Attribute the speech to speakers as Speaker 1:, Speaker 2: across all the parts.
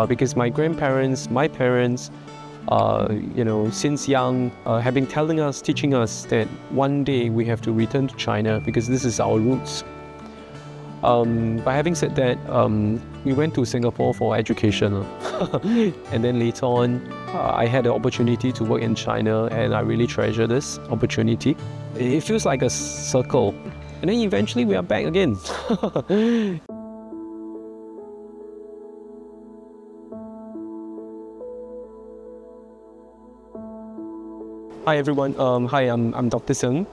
Speaker 1: because my grandparents, my parents, since young, have been telling us, teaching us that one day we have to return to China because this is our roots. But having said that, we went to Singapore for education. And then later on, I had the opportunity to work in China, and I really treasure this opportunity. It feels like a circle. And then eventually we are back again. Hi everyone, hi, I'm Dr. Seng.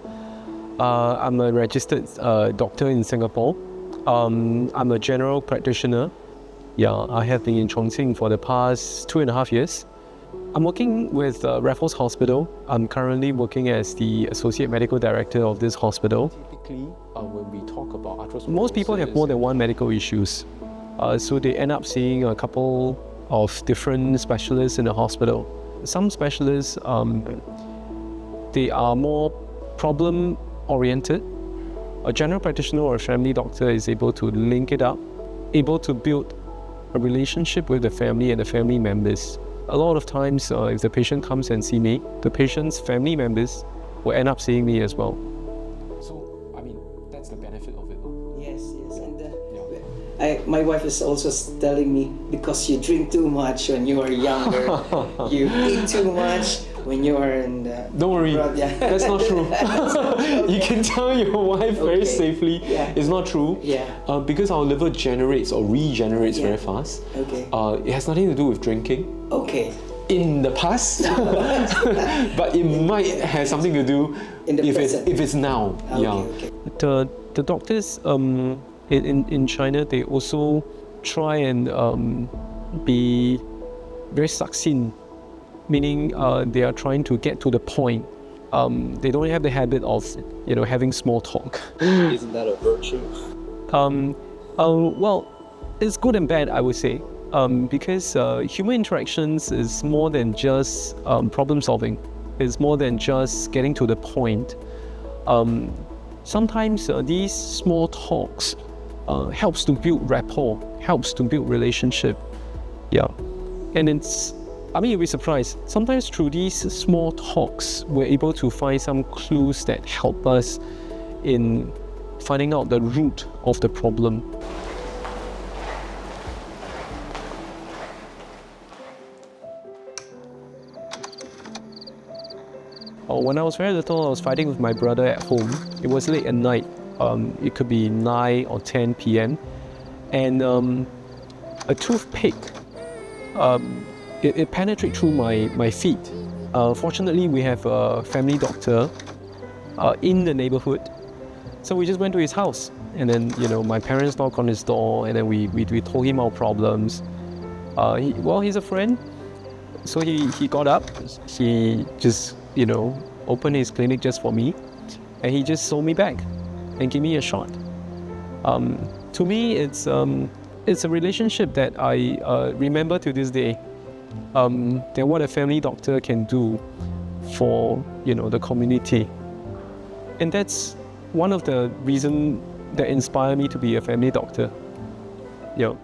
Speaker 1: I'm a registered doctor in Singapore. I'm a general practitioner. Yeah, I have been in Chongqing for the past 2.5 years. I'm working with Raffles Hospital. I'm currently working as the Associate Medical Director of this hospital. Typically, when we talk about arthrosclerosis, most people have more than one medical issues. So they end up seeing a couple of different specialists in the hospital. Some specialists, they are more problem-oriented. A general practitioner or a family doctor is able to link it up, able to build a relationship with the family and the family members. A lot of times, if the patient comes and see me, the patient's family members will end up seeing me as well. So, I mean, that's the benefit of it.
Speaker 2: Yes. And my wife is also telling me, because you drink too much when you are younger, you eat too much when you are in the...
Speaker 1: Don't worry, that's not true. Okay. You can tell your wife very safely. Yeah. It's not true.
Speaker 2: Yeah.
Speaker 1: Because our liver generates or regenerates very fast.
Speaker 2: Okay.
Speaker 1: It has nothing to do with drinking.
Speaker 2: Okay.
Speaker 1: In the past, but it might have something to do if it's now.
Speaker 2: Okay.
Speaker 1: The doctors in China, they also try and be very succinct, meaning they are trying to get to the point. They don't have the habit of having small talk.
Speaker 3: Isn't that a virtue?
Speaker 1: Well, it's good and bad, I would say. Because human interactions is more than just problem solving. It's more than just getting to the point. Sometimes these small talks helps to build rapport, helps to build relationship. Yeah, and you'll be surprised. Sometimes through these small talks, we're able to find some clues that help us in finding out the root of the problem. When I was very little, I was fighting with my brother at home. It was late at night. It could be 9 or 10 p.m. And a toothpick, it penetrated through my feet. Fortunately, we have a family doctor in the neighborhood. So we just went to his house. And then, my parents knocked on his door, and then we told him our problems. He's a friend. So he got up. He just opened his clinic just for me, and he just sold me back and gave me a shot. To me, it's a relationship that I remember to this day. That what a family doctor can do for the community, and that's one of the reasons that inspired me to be a family doctor. Yeah.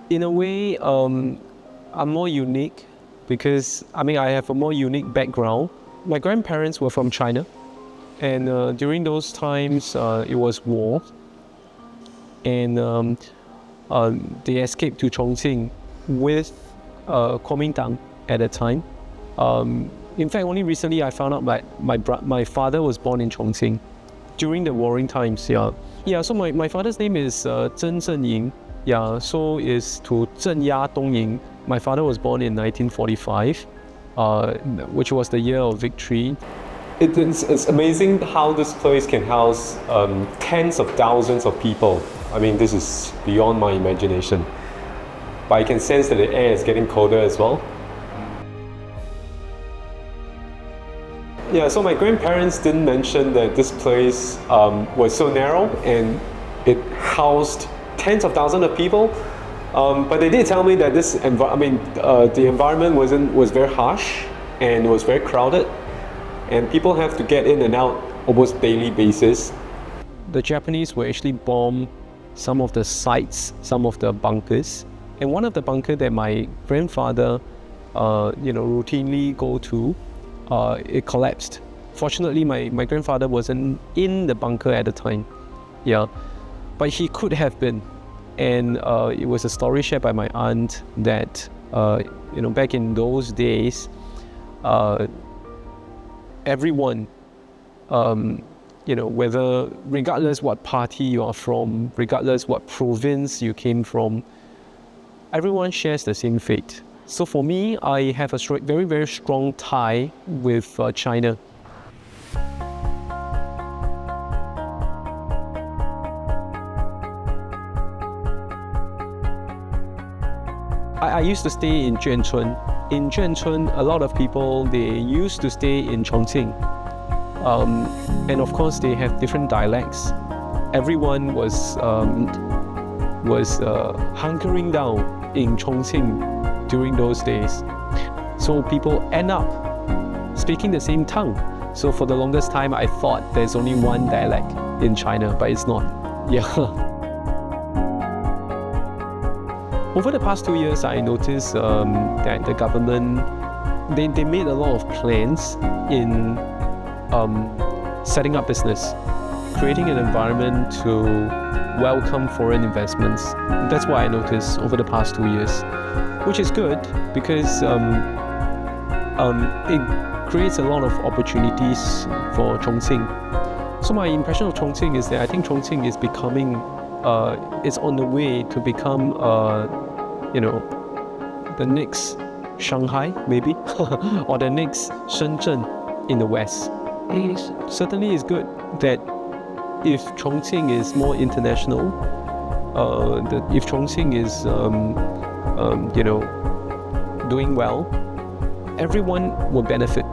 Speaker 1: In a way, I'm more unique because I have a more unique background. My grandparents were from China, and during those times it was war, and they escaped to Chongqing with Kuomintang at the time. In fact, only recently I found out that my father was born in Chongqing during the warring times. Yeah. So my father's name is Zhen Zhenying. Yeah, so is to Zhenya Dongying. My father was born in 1945, which was the year of victory. It's amazing how this place can house tens of thousands of people. This is beyond my imagination. But I can sense that the air is getting colder as well. Yeah, so my grandparents didn't mention that this place was so narrow and it housed tens of thousands of people. But they did tell me that the environment was very harsh and was very crowded, and people have to get in and out almost daily basis. The Japanese will actually bomb some of the sites, some of the bunkers, and one of the bunker that my grandfather, routinely go to, it collapsed. Fortunately, my grandfather wasn't in the bunker at the time, yeah, but he could have been. And it was a story shared by my aunt that, back in those days, everyone, regardless what party you are from, regardless what province you came from, everyone shares the same fate. So for me, I have a very, very strong tie with China. I used to stay in Juanchun. In Juanchun, a lot of people, they used to stay in Chongqing. And of course, they have different dialects. Everyone was hunkering down in Chongqing during those days. So people end up speaking the same tongue. So for the longest time, I thought there's only one dialect in China, but it's not. Yeah. Over the past 2 years, I noticed that the government, they made a lot of plans in setting up business, creating an environment to welcome foreign investments. That's what I noticed over the past 2 years, which is good because it creates a lot of opportunities for Chongqing. So my impression of Chongqing is that I think Chongqing is becoming, is on the way to become, the next Shanghai, maybe, or the next Shenzhen in the West. It certainly is good that if Chongqing is more international, if Chongqing is, doing well, everyone will benefit.